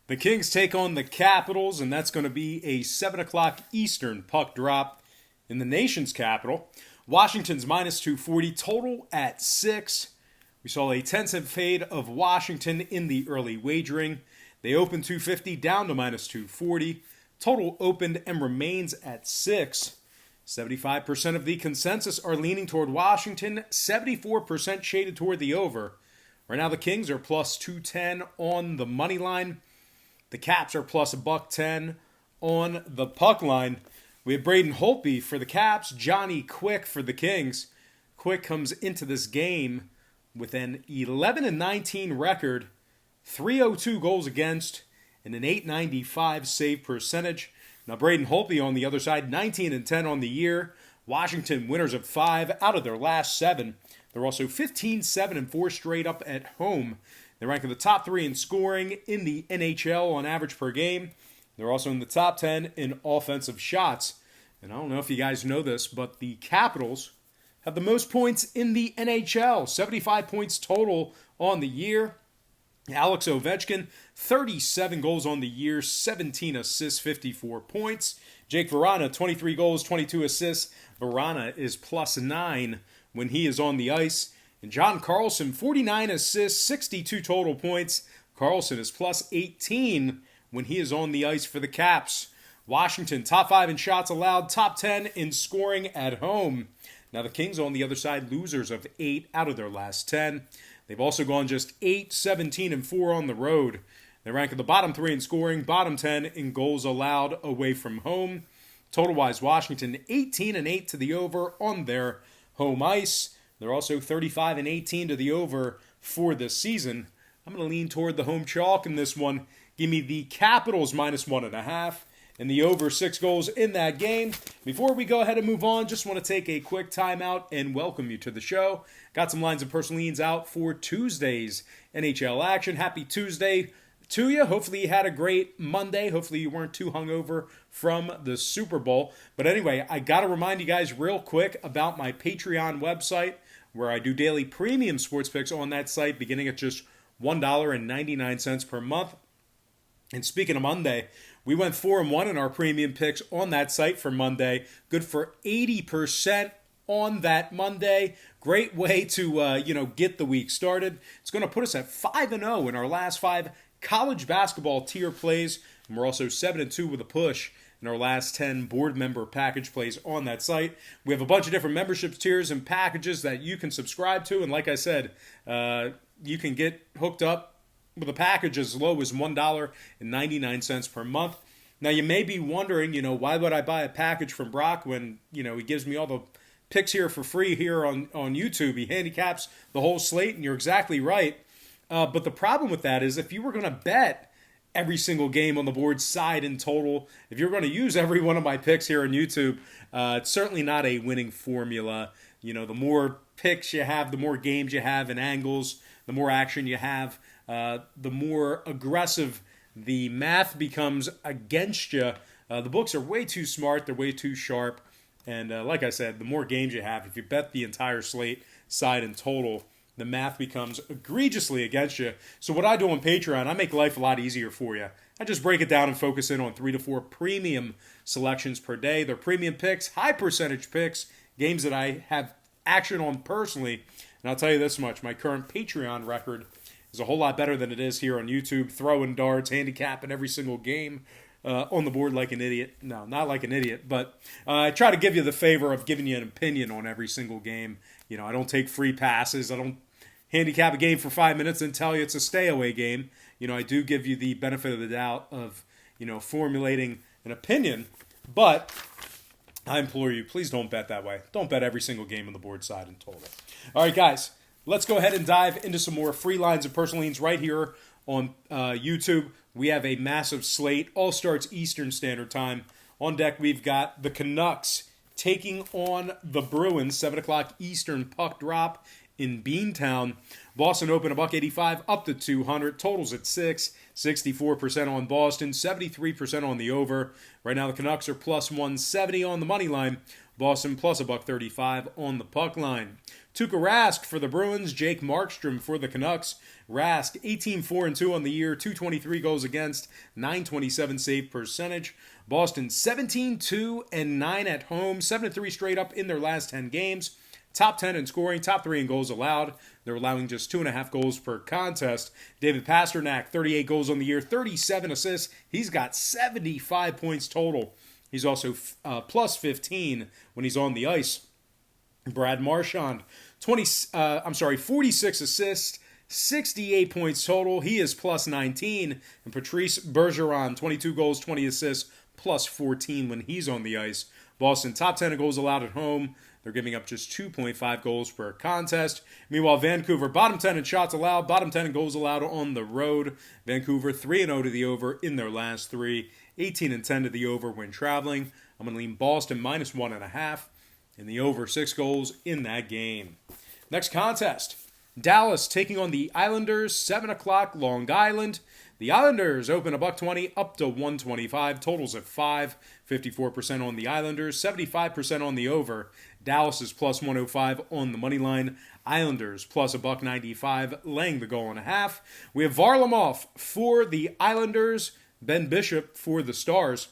The Kings take on the Capitals, and that's going to be a 7 o'clock Eastern puck drop in the nation's capital. Washington's minus 240, total at 6. We saw a 10-cent fade of Washington in the early wagering. They opened 250 down to minus 240. Total opened and remains at 6. 75% of the consensus are leaning toward Washington, 74% shaded toward the over. Right now the Kings are plus 210 on the money line. The Caps are plus $1.10 on the puck line. We have Braden Holtby for the Caps, Johnny Quick for the Kings. Quick comes into this game with an 11-19 record, 302 goals against, and an .895 save percentage. Now Braden Holtby on the other side, 19-10 on the year. Washington winners of 5 out of their last 7. They're also 15-7-4 straight up at home. They rank in the top 3 in scoring in the NHL on average per game. They're also in the top 10 in offensive shots. And I don't know if you guys know this, but the Capitals have the most points in the NHL. 75 points total on the year. Alex Ovechkin, 37 goals on the year, 17 assists, 54 points. Jake Vrana, 23 goals, 22 assists. Vrana is plus 9 when he is on the ice. And John Carlson, 49 assists, 62 total points. Carlson is plus 18 when he is on the ice for the Caps. Washington, top 5 in shots allowed, top 10 in scoring at home. Now the Kings on the other side, losers of 8 out of their last 10. They've also gone just 8, 17, and 4 on the road. They rank in the bottom 3 in scoring, bottom 10 in goals allowed away from home. Total-wise, Washington 18-8 to the over on their home ice. They're also 35-18 to the over for this season. I'm going to lean toward the home chalk in this one. Give me the Capitals minus 1.5 and the over 6 goals in that game. Before we go ahead and move on, just want to take a quick timeout and welcome you to the show. Got some lines of personal leans out for Tuesday's NHL action. Happy Tuesday to you. Hopefully you had a great Monday. Hopefully you weren't too hungover from the Super Bowl. But anyway, I got to remind you guys real quick about my Patreon website, where I do daily premium sports picks on that site, beginning at just $1.99 per month. And speaking of Monday, we went 4-1 in our premium picks on that site for Monday. Good for 80% on that Monday. Great way to get the week started. It's going to put us at 5-0 in our last 5 college basketball tier plays, and we're also 7-2 with a push in our last 10 board member package plays on that site. We have a bunch of different membership tiers and packages that you can subscribe to, and like I said, you can get hooked up with a package as low as $1.99 per month. Now, you may be wondering, why would I buy a package from Brock when, he gives me all the picks here for free here on YouTube. He handicaps the whole slate, and you're exactly right. But the problem with that is if you were going to bet every single game on the board side in total, if you're going to use every one of my picks here on YouTube, it's certainly not a winning formula. The more picks you have, the more games you have and angles, the more action you have, the more aggressive the math becomes against you. The books are way too smart. They're way too sharp. And like I said, the more games you have, if you bet the entire slate side in total, the math becomes egregiously against you. So what I do on Patreon, I make life a lot easier for you. I just break it down and focus in on 3 to 4 premium selections per day. They're premium picks, high percentage picks, games that I have action on personally. And I'll tell you this much, my current Patreon record is a whole lot better than it is here on YouTube, throwing darts, handicapping every single game on the board like an idiot. No, not like an idiot, but I try to give you the favor of giving you an opinion on every single game. I don't take free passes. I don't handicap a game for 5 minutes and tell you it's a stay-away game. I do give you the benefit of the doubt of, formulating an opinion, but I implore you, please don't bet that way. Don't bet every single game on the board side in total. All right, guys, let's go ahead and dive into some more free lines of personal leans right here on YouTube. We have a massive slate. All starts Eastern Standard Time. On deck, we've got the Canucks taking on the Bruins, 7 o'clock Eastern puck drop in Beantown. Boston open $1.85 up to 200. Totals at 6. 64% on Boston, 73% on the over. Right now the Canucks are plus 170 on the money line. Boston plus $1.35 on the puck line. Tuukka Rask for the Bruins, Jake Markstrom for the Canucks. Rask 18-4-2 on the year, 223 goals against, 927 save percentage. Boston 17-2-9 at home, 7-3 straight up in their last 10 games. Top 10 in scoring, top 3 in goals allowed. They're allowing just 2.5 goals per contest. David Pastrnak, 38 goals on the year, 37 assists. He's got 75 points total. He's also plus 15 when he's on the ice. Brad Marchand, 46 assists, 68 points total. He is plus 19. And Patrice Bergeron, 22 goals, 20 assists, plus 14 when he's on the ice. Boston, top 10 in goals allowed at home. They're giving up just 2.5 goals per contest. Meanwhile, Vancouver, bottom 10 in shots allowed, bottom 10 in goals allowed on the road. Vancouver, 3-0 to the over in their last 3, 18-10 to the over when traveling. I'm going to lean Boston minus 1.5 in the over 6 goals in that game. Next contest, Dallas taking on the Islanders, 7 o'clock, Long Island. The Islanders open $1.20 up to 125. Totals at 5. 54% on the Islanders, 75% on the over. Dallas is plus 105 on the money line. Islanders plus $1.95, laying the goal and a half. We have Varlamov for the Islanders, Ben Bishop for the Stars.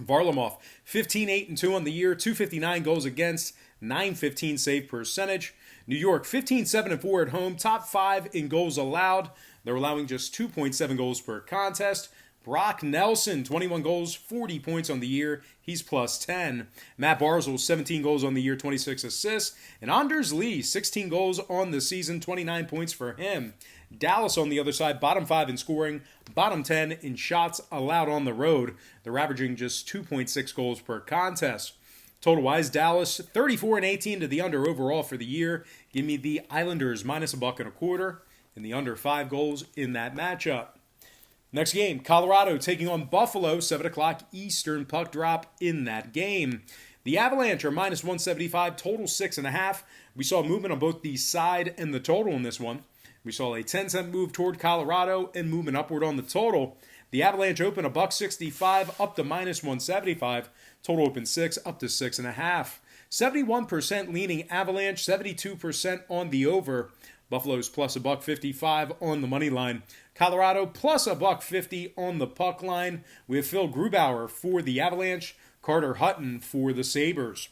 Varlamov 15-8-2 on the year, 259 goals against, 915 save percentage. New York 15-7-4 at home, top 5 in goals allowed. They're allowing just 2.7 goals per contest. Brock Nelson, 21 goals, 40 points on the year. He's plus 10. Matt Barzal, 17 goals on the year, 26 assists. And Anders Lee, 16 goals on the season, 29 points for him. Dallas on the other side, bottom 5 in scoring, bottom 10 in shots allowed on the road. They're averaging just 2.6 goals per contest. Total-wise, Dallas 34-18 to the under overall for the year. Give me the Islanders minus $1.25 and the under 5 goals in that matchup. Next game, Colorado taking on Buffalo, 7 o'clock Eastern puck drop in that game. The Avalanche are minus 175, total 6.5. We saw movement on both the side and the total in this one. We saw a 10-cent move toward Colorado and movement upward on the total. The Avalanche open $1.65 up to minus 175. Total open 6 up to 6.5. 71% leaning Avalanche, 72% on the over. Buffalo's plus $1.55 on the money line. Colorado plus $1.50 on the puck line. We have Phil Grubauer for the Avalanche, Carter Hutton for the Sabres.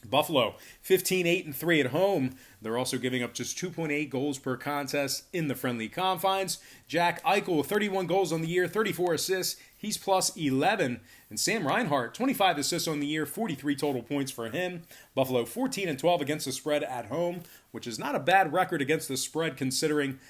Buffalo 15-8-3 at home. They're also giving up just 2.8 goals per contest in the friendly confines. Jack Eichel, 31 goals on the year, 34 assists. He's plus 11. And Sam Reinhart, 25 assists on the year, 43 total points for him. Buffalo 14-12 against the spread at home, which is not a bad record against the spread considering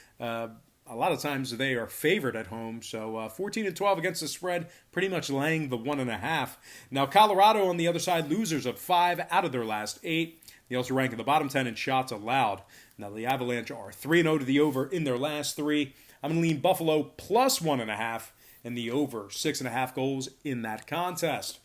a lot of times they are favored at home. So 14-12 against the spread, pretty much laying the 1.5. Now Colorado on the other side, losers of 5 out of their last 8. They also rank in the bottom 10 in shots allowed. Now the Avalanche are 3-0 to the over in their last 3. I'm going to lean Buffalo plus 1.5 and the over 6.5 goals in that contest.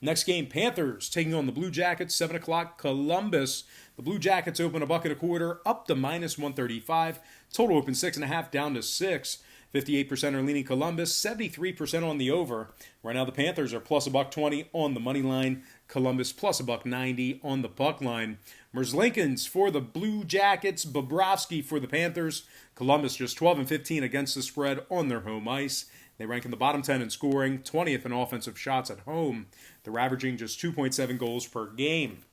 Next game, Panthers taking on the Blue Jackets, 7 o'clock, Columbus. The Blue Jackets open $1.25 up to minus 135. Total open 6.5 down to 6. 58% are leaning Columbus, 73% on the over. Right now the Panthers are plus $1.20 on the money line. Columbus plus $1.90 on the puck line. Merzlikins for the Blue Jackets, Bobrovsky for the Panthers. Columbus just 12-15 against the spread on their home ice. They rank in the bottom 10 in scoring, 20th in offensive shots at home. They're averaging just 2.7 goals per game.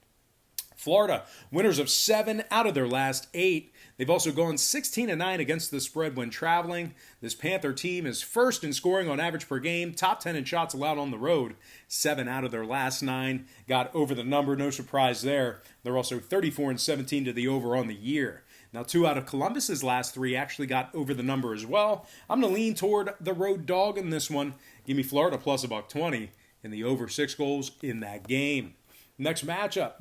Florida, winners of 7 out of their last 8. They've also gone 16-9 against the spread when traveling. This Panther team is first in scoring on average per game, top 10 in shots allowed on the road. 7 out of their last 9 got over the number, no surprise there. They're also 34-17 to the over on the year. Now, 2 out of Columbus's last 3 actually got over the number as well. I'm going to lean toward the road dog in this one. Give me Florida plus $1.20 and the over 6 goals in that game. Next matchup,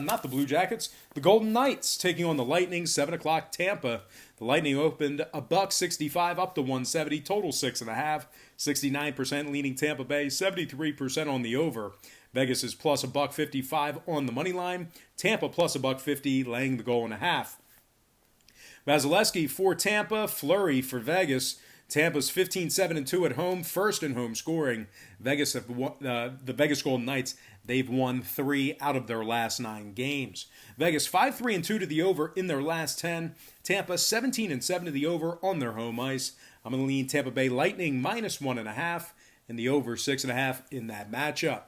not the Blue Jackets, the Golden Knights taking on the Lightning, 7 o'clock Tampa. The Lightning opened $1.65 up to 170, total 6.5, 69% leaning Tampa Bay, 73% on the over. Vegas is plus $1.55 on the money line. Tampa plus $1.50, laying the goal and a half. Vasilevsky for Tampa, Fleury for Vegas. Tampa's 15-7-2 at home, first in home scoring. Vegas have won, the Vegas Golden Knights, they've won 3 out of their last 9 games. Vegas 5-3-2 to the over in their last 10. Tampa 17-7 to the over on their home ice. I'm going to lean Tampa Bay Lightning -1.5 and the over 6.5 in that matchup.